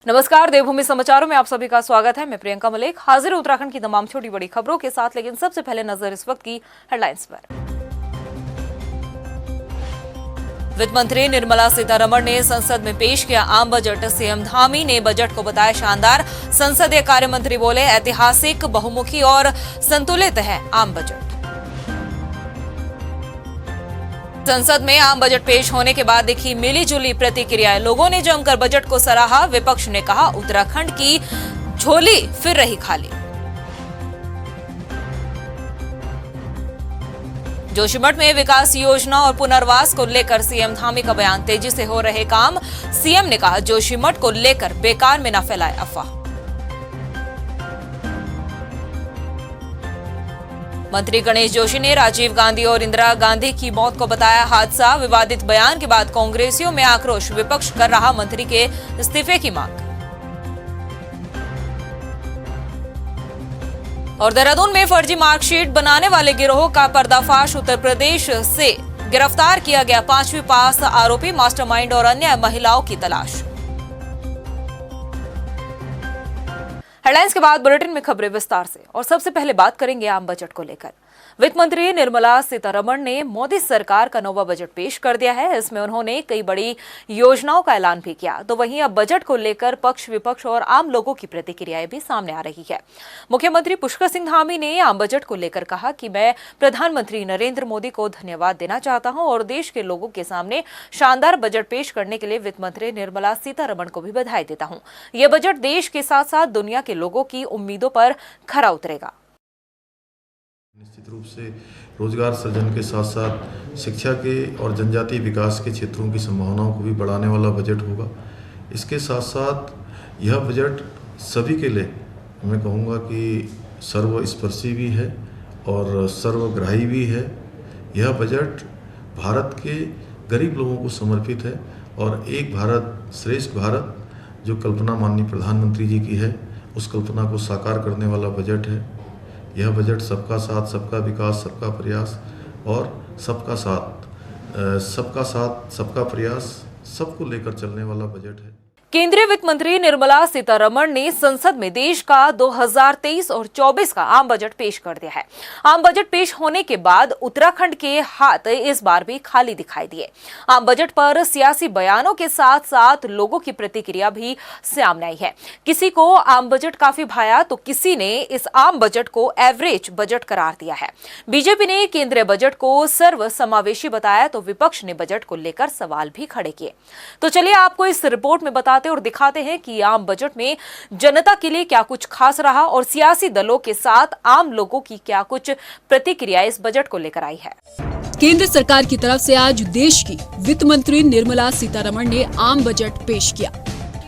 नमस्कार, देवभूमि समाचारों में आप सभी का स्वागत है। मैं प्रियंका मलिक हाजिर उत्तराखंड की तमाम छोटी बड़ी खबरों के साथ, लेकिन सबसे पहले नजर इस वक्त की हेडलाइंस पर। वित्त मंत्री निर्मला सीतारमण ने संसद में पेश किया आम बजट। सीएम धामी ने बजट को बताया शानदार। संसदीय कार्य मंत्री बोले, ऐतिहासिक, बहुमुखी और संतुलित है आम बजट। संसद में आम बजट पेश होने के बाद दिखी मिली जुली प्रतिक्रियाएं। लोगों ने जमकर बजट को सराहा। विपक्ष ने कहा, उत्तराखंड की झोली फिर रही खाली। जोशीमठ में विकास योजना और पुनर्वास को लेकर सीएम धामी का बयान। तेजी से हो रहे काम। सीएम ने कहा, जोशीमठ को लेकर बेकार में न फैलाए अफवाह। मंत्री गणेश जोशी ने राजीव गांधी और इंदिरा गांधी की मौत को बताया हादसा। विवादित बयान के बाद कांग्रेसियों में आक्रोश। विपक्ष कर रहा मंत्री के इस्तीफे की मांग। और देहरादून में फर्जी मार्कशीट बनाने वाले गिरोह का पर्दाफाश। उत्तर प्रदेश से गिरफ्तार किया गया 5वीं पास आरोपी। मास्टरमाइंड और अन्य महिलाओं की तलाश। हेडलाइंस के बाद बुलेटिन में खबरें विस्तार से। और सबसे पहले बात करेंगे आम बजट को लेकर। वित्त मंत्री निर्मला सीतारमण ने मोदी सरकार का नौवां बजट पेश कर दिया है। इसमें उन्होंने कई बड़ी योजनाओं का ऐलान भी किया। तो वहीं अब बजट को लेकर पक्ष विपक्ष और आम लोगों की प्रतिक्रियाएं भी सामने आ रही है। मुख्यमंत्री पुष्कर सिंह धामी ने आम बजट को लेकर कहा कि मैं प्रधानमंत्री नरेंद्र मोदी को धन्यवाद देना चाहता हूं और देश के लोगों के सामने शानदार बजट पेश करने के लिए वित्त मंत्री निर्मला सीतारमण को भी बधाई देता हूं। यह बजट देश के साथ साथ दुनिया के लोगों की उम्मीदों पर खरा उतरेगा। निश्चित रूप से रोजगार सृजन के साथ साथ शिक्षा के और जनजातीय विकास के क्षेत्रों की संभावनाओं को भी बढ़ाने वाला बजट होगा। इसके साथ साथ यह बजट सभी के लिए मैं कहूँगा कि सर्वस्पर्शी भी है और सर्वग्राही भी है। यह बजट भारत के गरीब लोगों को समर्पित है और एक भारत श्रेष्ठ भारत जो कल्पना माननीय प्रधानमंत्री जी की है, उस कल्पना को साकार करने वाला बजट है। यह बजट सबका साथ, सबका विकास, सबका प्रयास और सबका प्रयास, सबको लेकर चलने वाला बजट है। केंद्रीय वित्त मंत्री निर्मला सीतारमण ने संसद में देश का 2023 और 24 का आम बजट पेश कर दिया है। आम बजट पेश होने के बाद उत्तराखंड के हाथ इस बार भी खाली दिखाई दिए। आम बजट पर सियासी बयानों के साथ साथ लोगों की प्रतिक्रिया भी सामने आई है। किसी को आम बजट काफी भाया तो किसी ने इस आम बजट को एवरेज बजट करार दिया है। बीजेपी ने केंद्रीय बजट को सर्वसमावेशी बताया तो विपक्ष ने बजट को लेकर सवाल भी खड़े किए। तो चलिए आपको इस रिपोर्ट में बताते और दिखाते हैं कि आम बजट में जनता के लिए क्या कुछ खास रहा और सियासी दलों के साथ आम लोगों की क्या कुछ प्रतिक्रिया इस बजट को लेकर आई है। केंद्र सरकार की तरफ से आज देश की वित्त मंत्री निर्मला सीतारमण ने आम बजट पेश किया।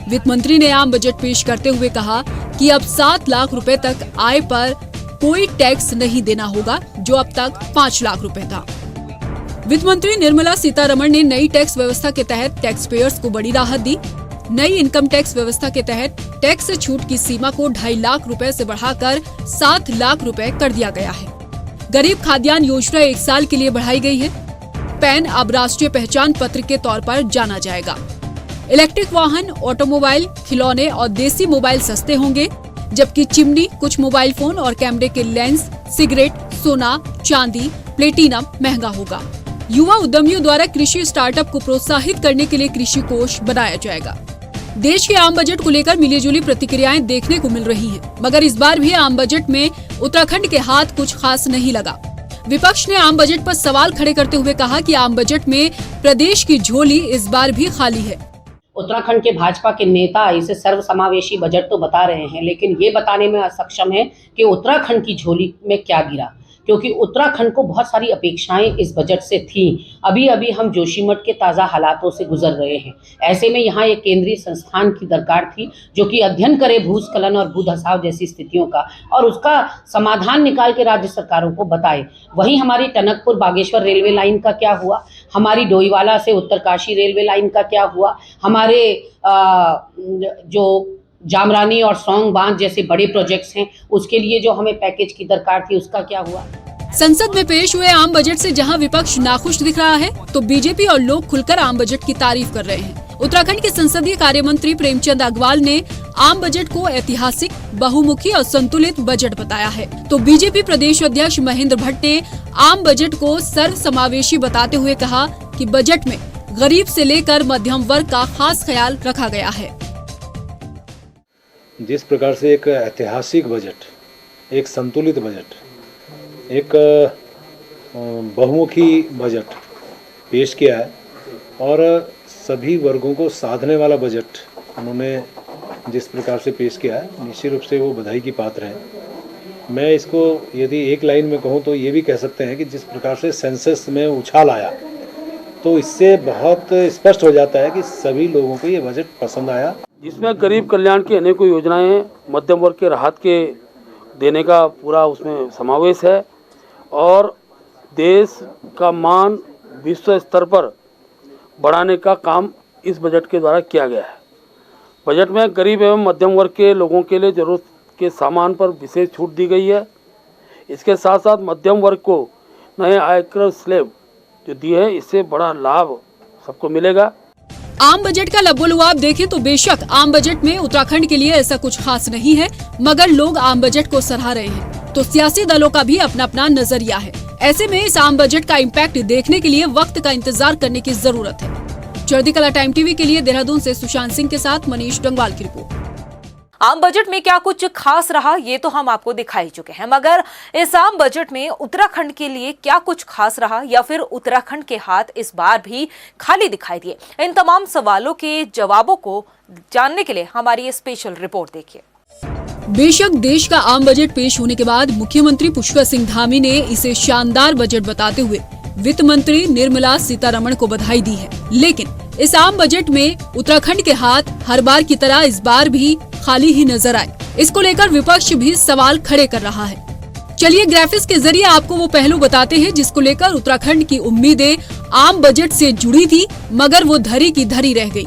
वित्त मंत्री ने आम बजट पेश करते हुए कहा कि अब 7 लाख रुपए तक आय पर कोई टैक्स नहीं देना होगा, जो अब तक 5 लाख रुपए था। वित्त मंत्री निर्मला सीतारमण ने नई टैक्स व्यवस्था के तहत टैक्स पेयर्स को बड़ी राहत दी। नई इनकम टैक्स व्यवस्था के तहत टैक्स से छूट की सीमा को 2.5 लाख रुपए से बढ़ाकर 7 लाख रुपए कर दिया गया है। गरीब खाद्यान्न योजना 1 साल के लिए बढ़ाई गई है। पैन अब राष्ट्रीय पहचान पत्र के तौर पर जाना जाएगा। इलेक्ट्रिक वाहन, ऑटोमोबाइल, खिलौने और देसी मोबाइल सस्ते होंगे, जबकि चिमनी, कुछ मोबाइल फोन और कैमरे के लेंस, सिगरेट, सोना, चांदी, प्लेटिनम महंगा होगा। युवा उद्यमियों द्वारा कृषि स्टार्टअप को प्रोत्साहित करने के लिए कृषि कोष बनाया जाएगा। देश के आम बजट को लेकर मिलीजुली प्रतिक्रियाएं देखने को मिल रही हैं, मगर इस बार भी आम बजट में उत्तराखंड के हाथ कुछ खास नहीं लगा। विपक्ष ने आम बजट पर सवाल खड़े करते हुए कहा कि आम बजट में प्रदेश की झोली इस बार भी खाली है। उत्तराखंड के भाजपा के नेता इसे सर्वसमावेशी बजट तो बता रहे हैं, लेकिन ये बताने में असक्षम है कि उत्तराखंड की झोली में क्या गिरा, क्योंकि उत्तराखंड को बहुत सारी अपेक्षाएं इस बजट से थीं। अभी अभी हम जोशीमठ के ताज़ा हालातों से गुजर रहे हैं। ऐसे में यहाँ एक केंद्रीय संस्थान की दरकार थी जो कि अध्ययन करे भूस्खलन और भूधसाव जैसी स्थितियों का और उसका समाधान निकाल के राज्य सरकारों को बताए। वहीं हमारी टनकपुर बागेश्वर रेलवे लाइन का क्या हुआ, हमारी डोईवाला से उत्तरकाशी रेलवे लाइन का क्या हुआ, हमारे जो जामरानी और सौंग बांध जैसे बड़े प्रोजेक्ट्स हैं, उसके लिए जो हमें पैकेज की दरकार थी, उसका क्या हुआ। संसद में पेश हुए आम बजट से जहां विपक्ष नाखुश दिख रहा है, तो बीजेपी और लोग खुलकर आम बजट की तारीफ कर रहे हैं। उत्तराखंड के संसदीय कार्य मंत्री प्रेमचंद अग्रवाल ने आम बजट को ऐतिहासिक, बहुमुखी और संतुलित बजट बताया है, तो बीजेपी प्रदेश अध्यक्ष महेंद्र भट्ट ने आम बजट को सर्वसमावेशी बताते हुए कहा कि बजट में गरीब से लेकर मध्यम वर्ग का खास ख्याल रखा गया है। जिस प्रकार से एक ऐतिहासिक बजट, एक संतुलित बजट, एक बहुमुखी बजट पेश किया है और सभी वर्गों को साधने वाला बजट उन्होंने जिस प्रकार से पेश किया है, निश्चित रूप से वो बधाई की पात्र है। मैं इसको यदि एक लाइन में कहूँ तो ये भी कह सकते हैं कि जिस प्रकार से सेंसस में उछाल आया, तो इससे बहुत स्पष्ट हो जाता है कि सभी लोगों को ये बजट पसंद आया। इसमें गरीब कल्याण की अनेकों योजनाएं हैं, मध्यम वर्ग के राहत के देने का पूरा उसमें समावेश है और देश का मान विश्व स्तर पर बढ़ाने का काम इस बजट के द्वारा किया गया है। बजट में गरीब एवं मध्यम वर्ग के लोगों के लिए ज़रूरत के सामान पर विशेष छूट दी गई है। इसके साथ साथ मध्यम वर्ग को नए आयकर स्लैब जो दी है, इससे बड़ा लाभ सबको मिलेगा। आम बजट का लबोलुआब देखें तो बेशक आम बजट में उत्तराखंड के लिए ऐसा कुछ खास नहीं है, मगर लोग आम बजट को सराह रहे हैं, तो सियासी दलों का भी अपना अपना नजरिया है। ऐसे में इस आम बजट का इम्पैक्ट देखने के लिए वक्त का इंतजार करने की जरूरत है। चढ़ती कला टाइम टीवी के लिए देहरादून से सुशांत सिंह के साथ मनीष डंगवाल की रिपोर्ट। आम बजट में क्या कुछ खास रहा ये तो हम आपको दिखा ही चुके हैं, मगर इस आम बजट में उत्तराखंड के लिए क्या कुछ खास रहा या फिर उत्तराखंड के हाथ इस बार भी खाली दिखाई दिए, इन तमाम सवालों के जवाबों को जानने के लिए हमारी ये स्पेशल रिपोर्ट देखिए। बेशक देश का आम बजट पेश होने के बाद मुख्यमंत्री पुष्कर सिंह धामी ने इसे शानदार बजट बताते हुए वित्त मंत्री निर्मला सीतारमण को बधाई दी है, लेकिन इस आम बजट में उत्तराखंड के हाथ हर बार की तरह इस बार भी खाली ही नजर आए। इसको लेकर विपक्ष भी सवाल खड़े कर रहा है। चलिए ग्राफिक्स के जरिए आपको वो पहलू बताते हैं जिसको लेकर उत्तराखंड की उम्मीदें आम बजट से जुड़ी थी, मगर वो धरी की धरी रह गई।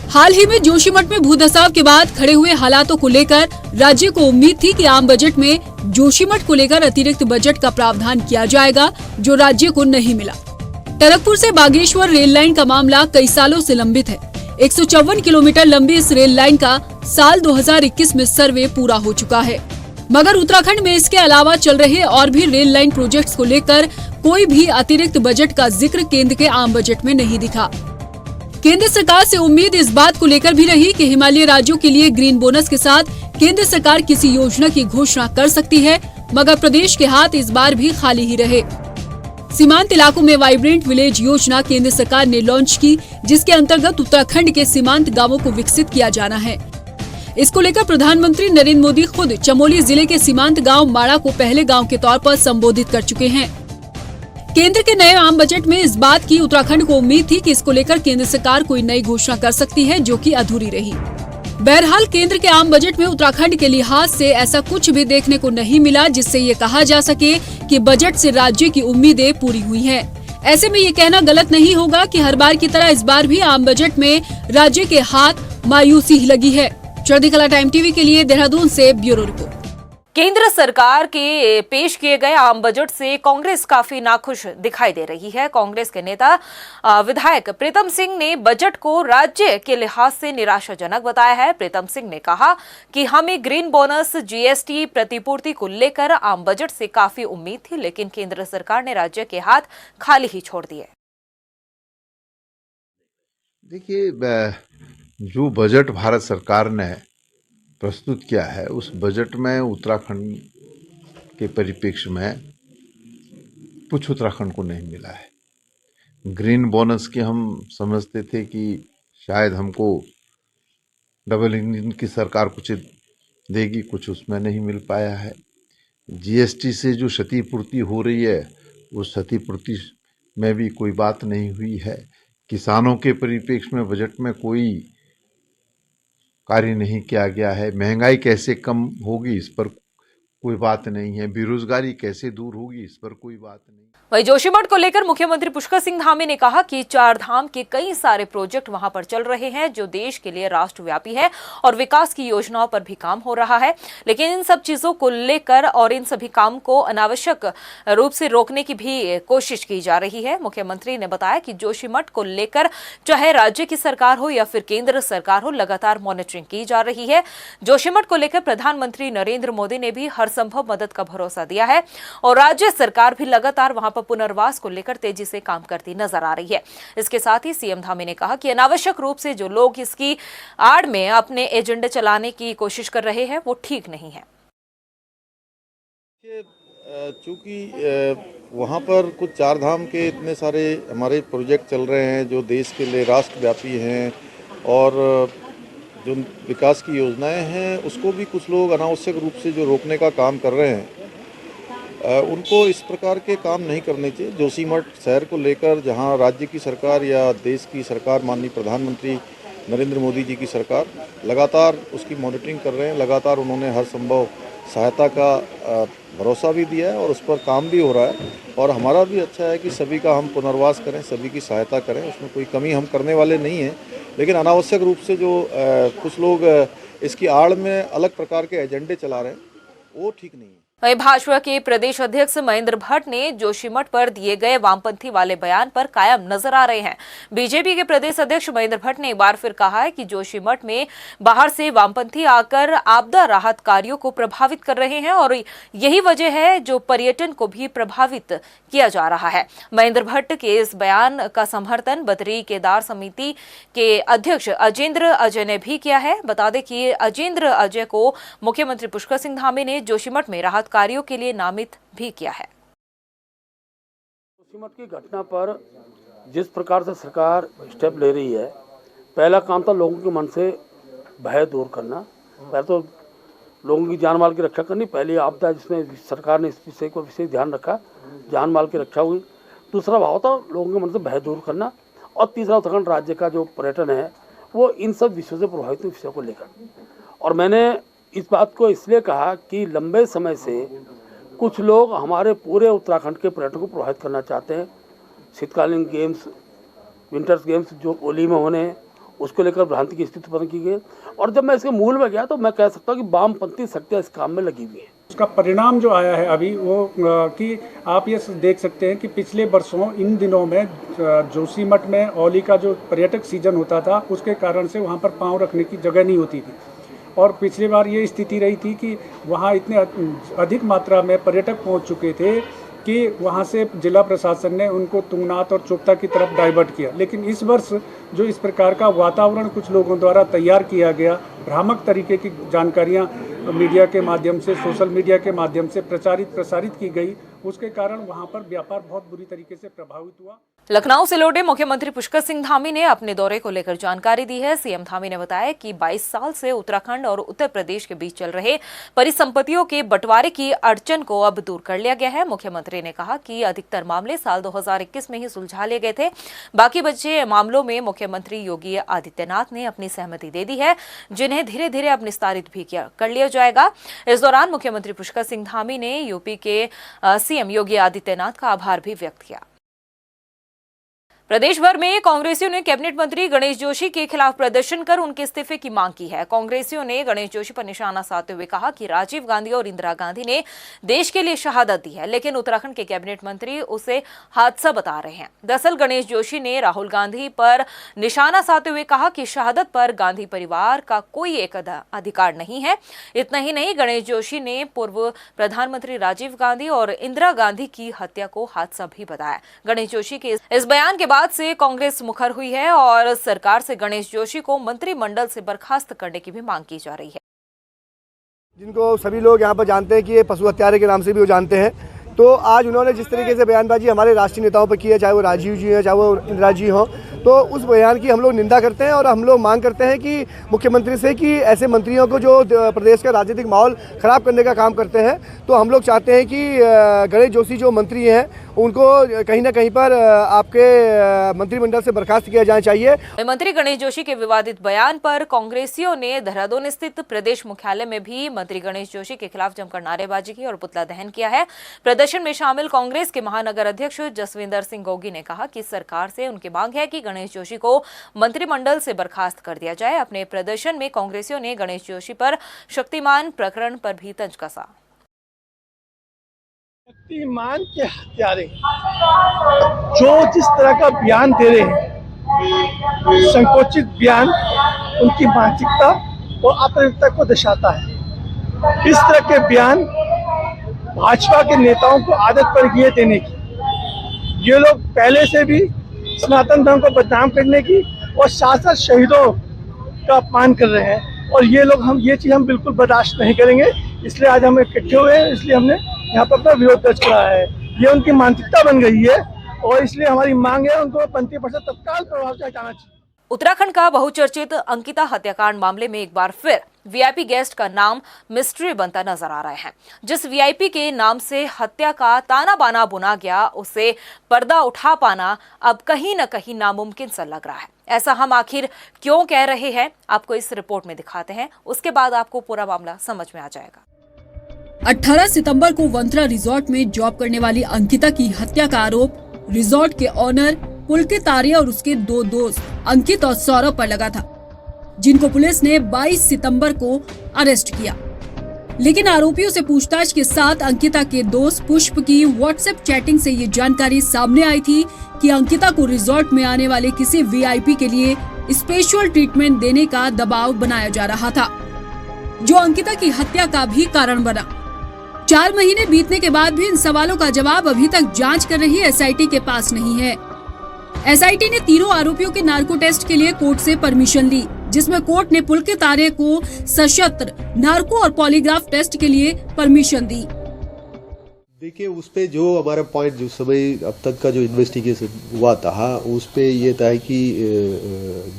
हाल ही में जोशीमठ में भूधसाव के बाद खड़े हुए हालातों को लेकर राज्य को उम्मीद थी कि आम बजट में जोशीमठ को लेकर अतिरिक्त बजट का प्रावधान किया जाएगा, जो राज्य को नहीं मिला। टरकपुर से बागेश्वर रेल लाइन का मामला कई सालों से लंबित है। 154 किलोमीटर लंबी इस रेल लाइन का साल 2021 में सर्वे पूरा हो चुका है, मगर उत्तराखंड में इसके अलावा चल रहे और भी रेल लाइन प्रोजेक्ट्स को लेकर कोई भी अतिरिक्त बजट का जिक्र केंद्र के आम बजट में नहीं दिखा। केंद्र सरकार से उम्मीद इस बात को लेकर भी रही कि हिमालयी राज्यों के लिए ग्रीन बोनस के साथ केंद्र सरकार किसी योजना की घोषणा कर सकती है, मगर प्रदेश के हाथ इस बार भी खाली ही रहे। सीमांत इलाकों में वाइब्रेंट विलेज योजना केंद्र सरकार ने लॉन्च की, जिसके अंतर्गत उत्तराखंड के सीमांत गांवों को विकसित किया जाना है। इसको लेकर प्रधानमंत्री नरेंद्र मोदी खुद चमोली जिले के सीमांत गांव माड़ा को पहले गांव के तौर पर संबोधित कर चुके हैं। केंद्र के नए आम बजट में इस बात की उत्तराखंड को उम्मीद थी कि इसको लेकर केंद्र सरकार कोई नई घोषणा कर सकती है, जो कि अधूरी रही। बहरहाल केंद्र के आम बजट में उत्तराखंड के लिहाज से ऐसा कुछ भी देखने को नहीं मिला जिससे ये कहा जा सके कि बजट से राज्य की उम्मीदें पूरी हुई हैं। ऐसे में ये कहना गलत नहीं होगा कि हर बार की तरह इस बार भी आम बजट में राज्य के हाथ मायूसी ही लगी है। चढ़ती कला टाइम टीवी के लिए देहरादून से ब्यूरो रिपोर्ट। केंद्र सरकार के पेश किए गए आम बजट से कांग्रेस काफी नाखुश दिखाई दे रही है। कांग्रेस के नेता विधायक प्रीतम सिंह ने बजट को राज्य के लिहाज से निराशाजनक बताया है। प्रीतम सिंह ने कहा कि हमें ग्रीन बोनस, जीएसटी प्रतिपूर्ति को लेकर आम बजट से काफी उम्मीद थी, लेकिन केंद्र सरकार ने राज्य के हाथ खाली ही छोड़ दिए। देखिए, जो बजट भारत सरकार ने प्रस्तुत किया है उस बजट में उत्तराखंड के परिप्रेक्ष्य में कुछ उत्तराखंड को नहीं मिला है। ग्रीन बोनस की हम समझते थे कि शायद हमको डबल इंजन की सरकार कुछ देगी, कुछ उसमें नहीं मिल पाया है। जीएसटी से जो क्षतिपूर्ति हो रही है उस क्षतिपूर्ति में भी कोई बात नहीं हुई है। किसानों के परिप्रेक्ष्य में बजट में कोई कार्य नहीं किया गया है। महंगाई कैसे कम होगी इस पर कोई बात नहीं है, बेरोजगारी कैसे दूर होगी इस पर कोई बात नहीं। वहीं जोशीमठ को लेकर मुख्यमंत्री पुष्कर सिंह धामी ने कहा कि चार धाम के कई सारे प्रोजेक्ट वहां पर चल रहे हैं जो देश के लिए राष्ट्रव्यापी है और विकास की योजनाओं पर भी काम हो रहा है, लेकिन इन सब चीजों को लेकर और इन सभी काम को अनावश्यक रूप से रोकने की भी कोशिश की जा रही है। मुख्यमंत्री ने बताया कि जोशीमठ को लेकर चाहे राज्य की सरकार हो या फिर केंद्र सरकार हो, लगातार मॉनिटरिंग की जा रही है। जोशीमठ को लेकर प्रधानमंत्री नरेंद्र मोदी ने भी हर संभव मदद का भरोसा दिया है और राज्य सरकार भी लगातार वहां पर पुनर्वास को लेकर तेजी से काम करती नजर आ रही है। इसके साथ ही सीएम धामी ने कहा कि अनावश्यक रूप से जो लोग इसकी आड़ में अपने एजेंडे चलाने की कोशिश कर रहे हैं वो ठीक नहीं है। चूंकि वहाँ पर कुछ चार धाम के इतने सारे हमारे प्रोजेक्ट चल रहे हैं जो देश के लिए राष्ट्रव्यापी हैं और जो विकास की योजनाएं हैं उसको भी कुछ लोग अनावश्यक रूप से जो रोकने का काम कर रहे हैं, उनको इस प्रकार के काम नहीं करने चाहिए। जोशीमठ शहर को लेकर जहां राज्य की सरकार या देश की सरकार, माननीय प्रधानमंत्री नरेंद्र मोदी जी की सरकार लगातार उसकी मॉनिटरिंग कर रहे हैं, लगातार उन्होंने हर संभव सहायता का भरोसा भी दिया है और उस पर काम भी हो रहा है और हमारा भी अच्छा है कि सभी का हम पुनर्वास करें, सभी की सहायता करें, उसमें कोई कमी हम करने वाले नहीं हैं। लेकिन अनावश्यक रूप से जो कुछ लोग इसकी आड़ में अलग प्रकार के एजेंडे चला रहे हैं वो ठीक नहीं है। वहीं भाजपा के प्रदेश अध्यक्ष महेंद्र भट्ट ने जोशीमठ पर दिए गए वामपंथी वाले बयान पर कायम नजर आ रहे हैं। बीजेपी के प्रदेश अध्यक्ष महेंद्र भट्ट ने एक बार फिर कहा है कि जोशीमठ में बाहर से वामपंथी आकर आपदा राहत कार्यों को प्रभावित कर रहे हैं और यही वजह है जो पर्यटन को भी प्रभावित किया जा रहा है। महेंद्र भट्ट के इस बयान का समर्थन बद्री केदार समिति के अध्यक्ष अजेंद्र अजय ने भी किया है। बता दें कि अजेंद्र अजय को मुख्यमंत्री पुष्कर सिंह धामी ने जोशीमठ में राहत कार्यों के लिए नामित भी किया है। जोशीमठ की घटना पर जिस प्रकार से सरकार स्टेप ले रही है, पहला काम था लोगों के मन से भय दूर करना। पहले तो लोगों की जान माल की रक्षा करनी, पहली आपदा जिसमें सरकार ने इस विषय को विशेष ध्यान रखा, जान माल की रक्षा हुई। दूसरा भाव था लोगों के मन से भय दूर करना और तीसरा उत्तराखंड राज्य का जो पर्यटन है वो इन सब विषयों से प्रभावित विषयों को लेकर। और मैंने इस बात को इसलिए कहा कि लंबे समय से कुछ लोग हमारे पूरे उत्तराखंड के पर्यटन को प्रभावित करना चाहते हैं। शीतकालीन गेम्स, विंटर्स गेम्स जो ओली में होने हैं उसको लेकर भ्रांति की स्थिति उत्पन्न की गई और जब मैं इसके मूल में गया तो मैं कह सकता हूँ कि वामपंथी शक्तियाँ इस काम में लगी हुई हैं। उसका परिणाम जो आया है अभी वो कि आप ये देख सकते हैं कि पिछले वर्षों इन दिनों में जोशीमठ में ओली का जो पर्यटक सीजन होता था उसके कारण से वहाँ पर पाँव रखने की जगह नहीं होती थी और पिछली बार ये स्थिति रही थी कि वहाँ इतने अधिक मात्रा में पर्यटक पहुँच चुके थे कि वहाँ से जिला प्रशासन ने उनको तुंगनाथ और चोपता की तरफ डाइवर्ट किया। लेकिन इस वर्ष जो इस प्रकार का वातावरण कुछ लोगों द्वारा तैयार किया गया, भ्रामक तरीके की जानकारियाँ मीडिया के माध्यम से, सोशल मीडिया के माध्यम से प्रसारित की गई, उसके कारण वहां पर व्यापार बहुत बुरी तरीके से प्रभावित हुआ। लखनऊ से लौटे मुख्यमंत्री पुष्कर सिंह धामी ने अपने दौरे को लेकर जानकारी दी है। सीएम धामी ने बताया कि 22 साल से उत्तराखंड और उत्तर प्रदेश के बीच चल रहे परिसंपत्तियों के बंटवारे की अड़चन को अब दूर कर लिया गया है। मुख्यमंत्री ने कहा कि अधिकतर मामले साल 2021 में ही सुलझा लिए गए थे, बाकी बचे मामलों में मुख्यमंत्री योगी आदित्यनाथ ने अपनी सहमति दे दी है, जिन्हें धीरे धीरे अब निस्तारित भी कर लिया जाएगा। इस दौरान मुख्यमंत्री पुष्कर सिंह धामी ने यूपी के सीएम योगी आदित्यनाथ का आभार भी व्यक्त किया। प्रदेश भर में कांग्रेसियों ने कैबिनेट मंत्री गणेश जोशी के खिलाफ प्रदर्शन कर उनके इस्तीफे की मांग की है। कांग्रेसियों ने गणेश जोशी पर निशाना साधते हुए कहा कि राजीव गांधी और इंदिरा गांधी ने देश के लिए शहादत दी है, लेकिन उत्तराखंड के कैबिनेट मंत्री उसे हादसा बता रहे हैं। दरअसल गणेश जोशी ने राहुल गांधी पर निशाना साधते हुए कहा कि शहादत पर गांधी परिवार का कोई एक अधिकार नहीं है। इतना ही नहीं, गणेश जोशी ने पूर्व प्रधानमंत्री राजीव गांधी और इंदिरा गांधी की हत्या को हादसा भी बताया। गणेश जोशी के इस बयान के बाद से कांग्रेस मुखर हुई है और सरकार से गणेश जोशी को मंत्रिमंडल से बर्खास्त करने की भी मांग की जा रही है। जिनको सभी लोग यहाँ पर जानते हैं कि ये पशु हत्यारे के नाम से भी वो जानते हैं, तो आज उन्होंने जिस तरीके से बयानबाजी हमारे राष्ट्रीय नेताओं पर की है, चाहे वो राजीव जी हैं, चाहे वो इंदिरा जी हों, तो उस बयान की हम लोग निंदा करते हैं और हम लोग मांग करते हैं कि मुख्यमंत्री से कि ऐसे मंत्रियों को जो प्रदेश का राजनीतिक माहौल ख़राब करने का काम करते हैं, तो हम लोग चाहते हैं कि गणेश जोशी जो मंत्री हैं उनको कहीं ना कहीं पर आपके मंत्रिमंडल से बर्खास्त किया जाना चाहिए। मंत्री गणेश जोशी के विवादित बयान पर कांग्रेसियों ने देहरादून स्थित प्रदेश मुख्यालय में भी मंत्री गणेश जोशी के खिलाफ जमकर नारेबाजी की और पुतला दहन किया है। प्रदर्शन में शामिल कांग्रेस के महानगर अध्यक्ष जसविंदर सिंह गोगी ने कहा कि सरकार से उनकी मांग है कि गणेश जोशी को मंत्रिमंडल से बर्खास्त कर दिया जाए। अपने प्रदर्शन में कांग्रेसियों ने गणेश जोशी पर शक्तिमान प्रकरण पर भी तंज कसा। शक्तिमान के हत्यारे जो जिस तरह का बयान दे रहे हैं, संकोचित बयान उनकी मानसिकता और आत्मनिर्भरता को दर्शाता है। इस तरह के बयान भाजपा के नेताओं को आदत पड़ गई है देने की। ये लोग पहले से भी सनातन धर्म को बदनाम करने की और साथ शहीदों का अपमान कर रहे हैं और ये चीज़ हम बिल्कुल बर्दाश्त नहीं करेंगे। इसलिए आज हम इकट्ठे हुए हैं, इसलिए हमने यहाँ पर अपना विरोध दर्ज करा है। ये उनकी मानसिकता बन गई है और इसलिए हमारी मांग है उनको मंत्रिपरिषद तत्काल प्रभाव से हटाना चाहिए। उत्तराखंड का बहुचर्चित अंकिता हत्याकांड मामले में एक बार फिर वीआईपी गेस्ट का नाम मिस्ट्री बनता नजर आ रहा है। जिस वीआईपी के नाम से हत्या का ताना बाना बुना गया, उसे पर्दा उठा पाना अब कहीं न कहीं नामुमकिन सा लग रहा है। ऐसा हम आखिर क्यों कह रहे हैं, आपको इस रिपोर्ट में दिखाते हैं। उसके बाद आपको पूरा मामला समझ में आ जाएगा। 18 सितंबर को वंत्रा रिजॉर्ट में जॉब करने वाली अंकिता की हत्या का आरोप रिजॉर्ट के ऑनर पुलकित आर्य और उसके दो दोस्त अंकित और सौरभ पर लगा था, जिनको पुलिस ने 22 सितंबर को अरेस्ट किया। लेकिन आरोपियों से पूछताछ के साथ अंकिता के दोस्त पुष्प की व्हाट्सएप चैटिंग से ये जानकारी सामने आई थी कि अंकिता को रिजॉर्ट में आने वाले किसी वीआईपी के लिए स्पेशल ट्रीटमेंट देने का दबाव बनाया जा रहा था, जो अंकिता की हत्या का भी कारण बना। 4 महीने बीतने के बाद भी इन सवालों का जवाब अभी तक जांच कर रही एसआईटी के पास नहीं है। एसआईटी ने तीनों आरोपियों के नार्को टेस्ट के लिए कोर्ट से परमिशन ली, जिसमें कोर्ट ने पुलकित आर्य को सशस्त्र नार्को और पॉलीग्राफ टेस्ट के लिए परमिशन दी। देखिए, उस पे जो हमारा पॉइंट जो समय अब तक का जो इन्वेस्टिगेशन हुआ था, उस पे ये था कि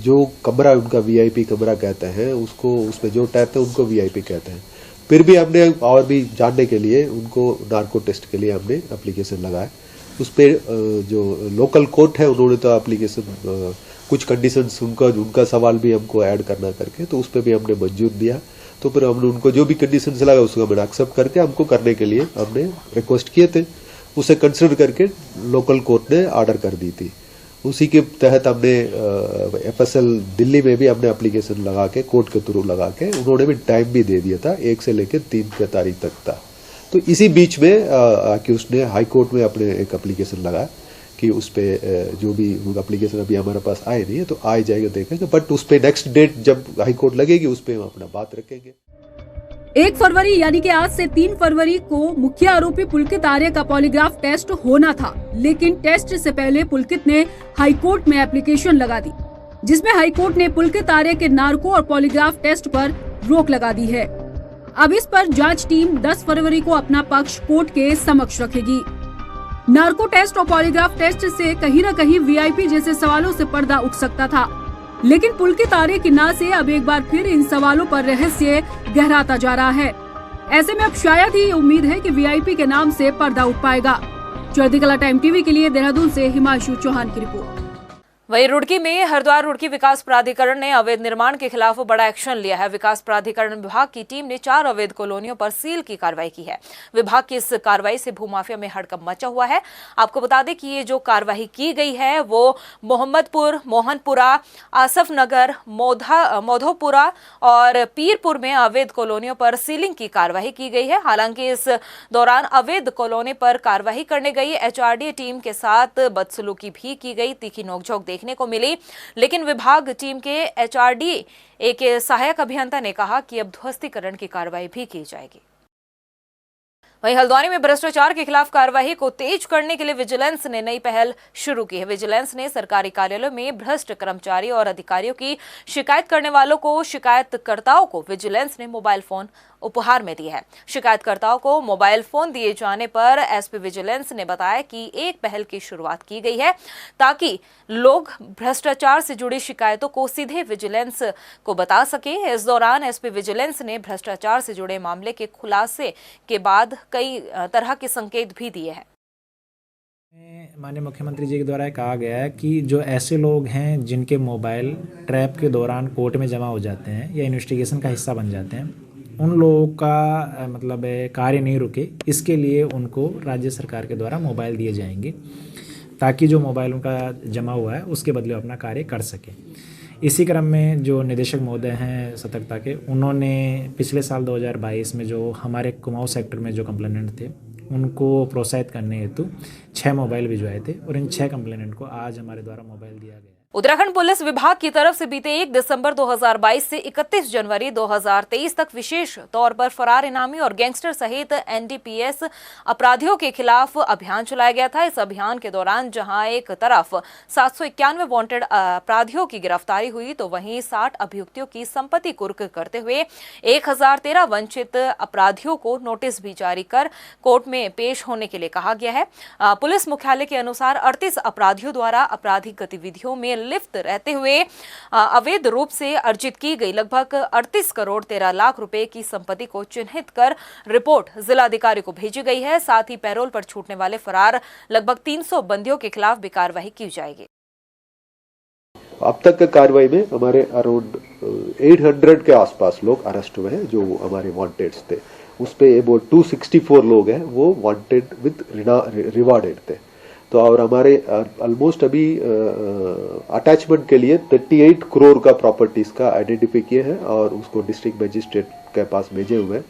जो कमरा उनका वीआईपी कमरा कहते हैं, उसको उसमें जो टैप है उनको वीआईपी कहते हैं। फिर भी हमने और भी जानने के लिए उनको नार्को टेस्ट के लिए हमने एप्लीकेशन लगाया। उस पर जो लोकल कोर्ट है उन्होंने तो एप्लीकेशन कुछ कंडीशंस उनका सवाल भी हमको ऐड करना करके, तो उस पर भी हमने मंजूर दिया। तो फिर हमने उनको जो भी कंडीशंस लगा उसको हमने एक्सेप्ट करके हमको करने के लिए हमने रिक्वेस्ट किए थे। उसे कंसिडर करके लोकल कोर्ट ने ऑर्डर कर दी थी। उसी के तहत हमने एफएसएल दिल्ली में भी हमने एप्लीकेशन लगा के कोर्ट के थ्रू लगा के, उन्होंने भी टाइम भी दे दिया था, 1 से लेकर 3 की तारीख तक था। तो इसी बीच में अक्यूज ने हाई कोर्ट में अपने एक एप्लीकेशन लगाया कि उस पे जो भी एप्लीकेशन अभी हमारे पास आए नहीं है, तो आ जाएगा देखेंगे, बट उस पे नेक्स्ट डेट जब हाई कोर्ट लगेगी उस पे हम अपना बात रखेंगे। 1 फरवरी यानी कि आज से 3 फरवरी को मुख्य आरोपी पुलकित आर्य का पॉलीग्राफ टेस्ट होना था, लेकिन टेस्ट से पहले पुलकित ने हाई कोर्ट में एप्लीकेशन लगा दी, जिसमें हाई कोर्ट ने पुलकित आर्य के नार्को और पॉलीग्राफ टेस्ट पर रोक लगा दी है। अब इस पर जांच टीम 10 फरवरी को अपना पक्ष कोर्ट के समक्ष रखेगी। नार्को टेस्ट और पॉलीग्राफ टेस्ट से कहीं न कहीं वीआईपी जैसे सवालों से पर्दा उठ सकता था, लेकिन पुलकित आर्य की ना से अब एक बार फिर इन सवालों पर रहस्य गहराता जा रहा है। ऐसे में अब शायद ही उम्मीद है कि वीआईपी के नाम से पर्दा उठ पाएगा। चढ़ती कला टाइम टीवी के लिए देहरादून से हिमांशु चौहान की रिपोर्ट। वहीं रुड़की में हरिद्वार रुड़की विकास प्राधिकरण ने अवैध निर्माण के खिलाफ बड़ा एक्शन लिया है। विकास प्राधिकरण विभाग की टीम ने 4 अवैध कॉलोनियों पर सील की कार्रवाई की है। विभाग की इस कार्रवाई से भूमाफिया में हड़कंप मचा हुआ है। आपको बता दें कि ये जो कार्रवाई की गई है वो मोहम्मदपुर, मोहनपुरा, आसफ नगर, मोधोपुरा और पीरपुर में अवैध कॉलोनियों पर सीलिंग की कार्रवाई की गई है। हालांकि इस दौरान अवैध कॉलोनी पर कार्रवाई करने गई एचआरडी टीम के साथ बदसलूकी भी की गई, तीखी नोकझोंक देखने को मिली। लेकिन विभाग टीम के एचआरडी एक सहायक अभियंता ने कहा कि अब ध्वस्तीकरण की कार्रवाई भी की जाएगी। वहीं हल्द्वानी में भ्रष्टाचार के खिलाफ कार्रवाई को तेज करने के लिए विजिलेंस ने नई पहल शुरू की है। विजिलेंस ने सरकारी कार्यालयों में भ्रष्ट कर्मचारी और अधिकारियों की शिकायत करने वालों को, शिकायतकर्ताओं को विजिलेंस ने मोबाइल फोन उपहार में दिया है। शिकायतकर्ताओं को मोबाइल फोन दिए जाने पर एसपी विजिलेंस ने बताया कि एक पहल की शुरुआत की गई है ताकि लोग भ्रष्टाचार से जुड़ी शिकायतों को सीधे विजिलेंस को बता सके। इस दौरान एसपी विजिलेंस ने भ्रष्टाचार से जुड़े मामले के खुलासे के बाद कई तरह के संकेत भी दिए हैं। माननीय मुख्यमंत्री जी के द्वारा कहा गया है कि जो ऐसे लोग हैं जिनके मोबाइल ट्रैप के दौरान कोर्ट में जमा हो जाते हैं या इन्वेस्टिगेशन का हिस्सा बन जाते हैं, उन लोगों का मतलब कार्य नहीं रुके, इसके लिए उनको राज्य सरकार के द्वारा मोबाइल दिए जाएंगे ताकि जो मोबाइल उनका जमा हुआ है उसके बदले अपना कार्य कर सकें। इसी क्रम में जो निदेशक महोदय हैं सतर्कता के, उन्होंने पिछले साल 2022 में जो हमारे कुमाऊं सेक्टर में जो कंप्लेनेंट थे उनको प्रोत्साहित करने हेतु 6 मोबाइल भिजवाए थे और इन 6 कंप्लेनेंट को आज हमारे द्वारा मोबाइल दिया गया। उत्तराखंड पुलिस विभाग की तरफ से बीते 1 दिसंबर 2022 से 31 जनवरी 2023 तक विशेष तौर पर फरार इनामी और गैंगस्टर सहित एनडीपीएस अपराधियों के खिलाफ अभियान चलाया गया था। इस अभियान के दौरान जहां एक तरफ 791 वांटेड अपराधियों की गिरफ्तारी हुई तो वहीं 60 अभियुक्तों की संपत्ति कुर्क करते हुए 1013 वंचित अपराधियों को नोटिस भी जारी कर कोर्ट में पेश होने के लिए कहा गया है। पुलिस मुख्यालय के अनुसार 38 अपराधियों द्वारा आपराधिक गतिविधियों में लिप्त रहते हुए अवैध रूप से अर्जित की गई लगभग 38 करोड़ 13 लाख रुपए की संपत्ति को चिन्हित कर रिपोर्ट जिलाधिकारी को भेजी गई है। साथ ही पैरोल पर छूटने वाले फरार लगभग 300 बंदियों के खिलाफ भी कार्रवाई की जाएगी। अब तक कार्रवाई में हमारे अराउंड 800 के आसपास लोग अरेस्ट हुए हैं जो हमारे वांटेड्स थे। उस पे अबाउट 264 लोग हैं वो वांटेड विद रिवार्डेड थे। तो और हमारे ऑलमोस्ट अभी अटैचमेंट के लिए 38 करोड़ का प्रॉपर्टीज का आइडेंटिफाई किए हैं और उसको डिस्ट्रिक्ट मजिस्ट्रेट के पास भेजे हुए हैं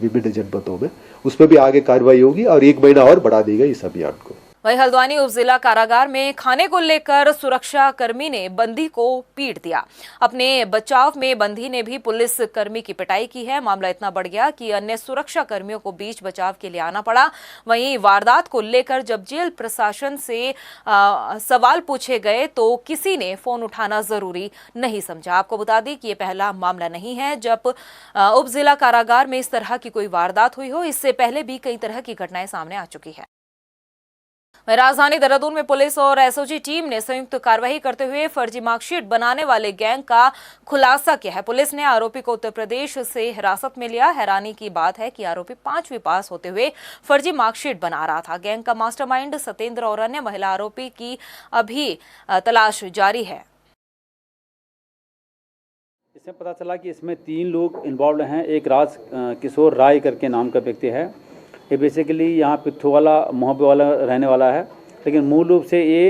विभिन्न जनपदों में। उस पर भी आगे कार्रवाई होगी और 1 महीना और बढ़ा दी गई इस अभियान को। वहीं हल्द्वानी उप जिला कारागार में खाने को लेकर सुरक्षा कर्मी ने बंदी को पीट दिया। अपने बचाव में बंदी ने भी पुलिस कर्मी की पिटाई की है। मामला इतना बढ़ गया कि अन्य सुरक्षा कर्मियों को बीच बचाव के लिए आना पड़ा। वहीं वारदात को लेकर जब जेल प्रशासन से सवाल पूछे गए तो किसी ने फोन उठाना जरूरी नहीं समझा। आपको बता दें कि ये पहला मामला नहीं है जब उप जिला कारागार में इस तरह की कोई वारदात हुई हो। इससे पहले भी कई तरह की घटनाएं सामने आ चुकी है। राजधानी देहरादून में पुलिस और एसओजी टीम ने संयुक्त कार्रवाई करते हुए फर्जी मार्कशीट बनाने वाले गैंग का खुलासा किया है। पुलिस ने आरोपी को उत्तर प्रदेश से हिरासत में लिया। हैरानी की बात है कि आरोपी 5वीं पास होते हुए फर्जी मार्कशीट बना रहा था। गैंग का मास्टरमाइंड सतेंद्र और अन्य महिला आरोपी की अभी तलाश जारी है। इसमें पता चला कि इसमें 3 लोग इन्वॉल्व हैं। एक राज किशोर राय करके नाम का व्यक्ति है। ये बेसिकली यहाँ पिथौवाला मोहब्बे वाला रहने वाला है, लेकिन मूल रूप से ये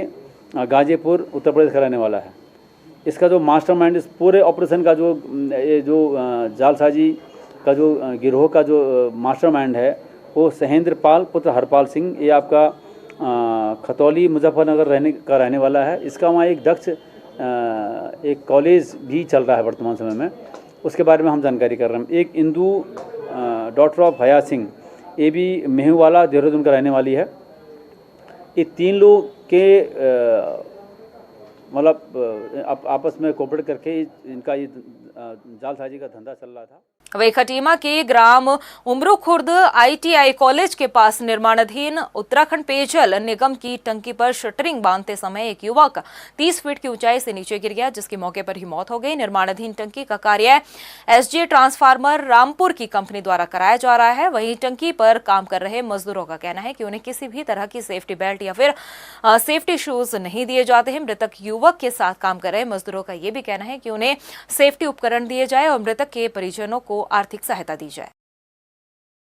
गाजीपुर उत्तर प्रदेश का रहने वाला है। इसका जो मास्टरमाइंड इस पूरे ऑपरेशन का जो जालसाजी का जो गिरोह का जो मास्टरमाइंड है वो सहेंद्र पाल पुत्र हरपाल सिंह, ये आपका खतौली मुजफ्फरनगर रहने वाला है। इसका वहाँ एक दक्ष एक कॉलेज भी चल रहा है वर्तमान समय में, उसके बारे में हम जानकारी कर रहे हैं। एक इंदू डॉटर ऑफ हया सिंह, ये भी मेहुवाला देहरादून का रहने वाली है। ये 3 लोग के मतलब आपस में कोऑपरेट करके इनका ये जालसाजी का धंधा चल रहा था। वही खटीमा के ग्राम उमरू खुर्द ITI कॉलेज के पास निर्माणाधीन उत्तराखंड पेयजल निगम की टंकी पर शटरिंग बांधते समय एक युवक 30 फीट की ऊंचाई से नीचे गिर गया, जिसकी मौके पर ही मौत हो गई। निर्माणाधीन टंकी का कार्य SJ ट्रांसफार्मर रामपुर की कंपनी द्वारा कराया जा रहा है। वहीं टंकी पर काम कर रहे मजदूरों का कहना है कि उन्हें किसी भी तरह की सेफ्टी बेल्ट या फिर सेफ्टी शूज नहीं दिए जाते हैं। मृतक युवक के साथ काम कर रहे मजदूरों का ये भी कहना है कि उन्हें सेफ्टी उपकरण दिए जाए और मृतक के परिजनों को आर्थिक सहायता दी जाए।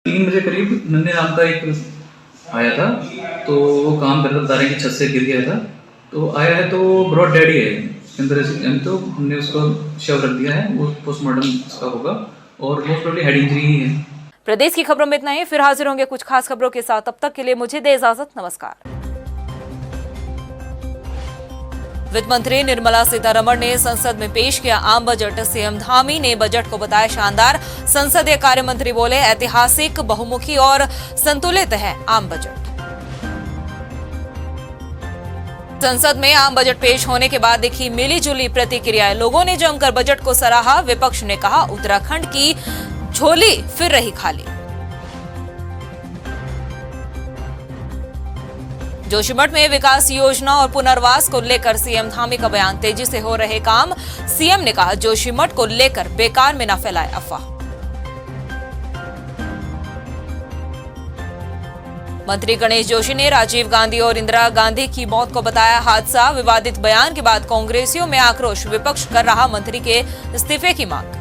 3 बजे करीब नन्हे नाम का एक आया था, तो वो काम कर रहा था, तारे की छत से गिर गया था। तो आया है तो ब्रॉड डेड ही है, तो हमने उसको शव रख दिया है, वो पोस्टमार्टम उसका होगा और मोस्ट प्रोबेबली हेड इंजरी ही है। प्रदेश की खबरों में इतना ही। फिर हाजिर होंगे कुछ खास खबरों के साथ। तब तक के लिए मुझे दे इजाजत। नमस्कार। वित्त मंत्री निर्मला सीतारमण ने संसद में पेश किया आम बजट। सीएम धामी ने बजट को बताया शानदार। संसदीय कार्य मंत्री बोले ऐतिहासिक, बहुमुखी और संतुलित है आम बजट। संसद में आम बजट पेश होने के बाद दिखी मिलीजुली प्रतिक्रियाएं। लोगों ने जमकर बजट को सराहा। विपक्ष ने कहा उत्तराखंड की झोली फिर रही खाली। जोशीमठ में विकास योजना और पुनर्वास को लेकर सीएम धामी का बयान। तेजी से हो रहे काम। सीएम ने कहा जोशीमठ को लेकर बेकार में न फैलाए अफवाह। मंत्री गणेश जोशी ने राजीव गांधी और इंदिरा गांधी की मौत को बताया हादसा। विवादित बयान के बाद कांग्रेसियों में आक्रोश, विपक्ष कर रहा मंत्री के इस्तीफे की मांग।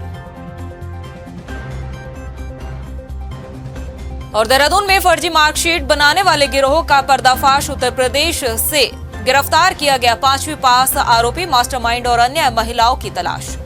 और देहरादून में फर्जी मार्कशीट बनाने वाले गिरोह का पर्दाफाश, उत्तर प्रदेश से गिरफ्तार किया गया 5वीं पास आरोपी, मास्टरमाइंड और अन्य महिलाओं की तलाश।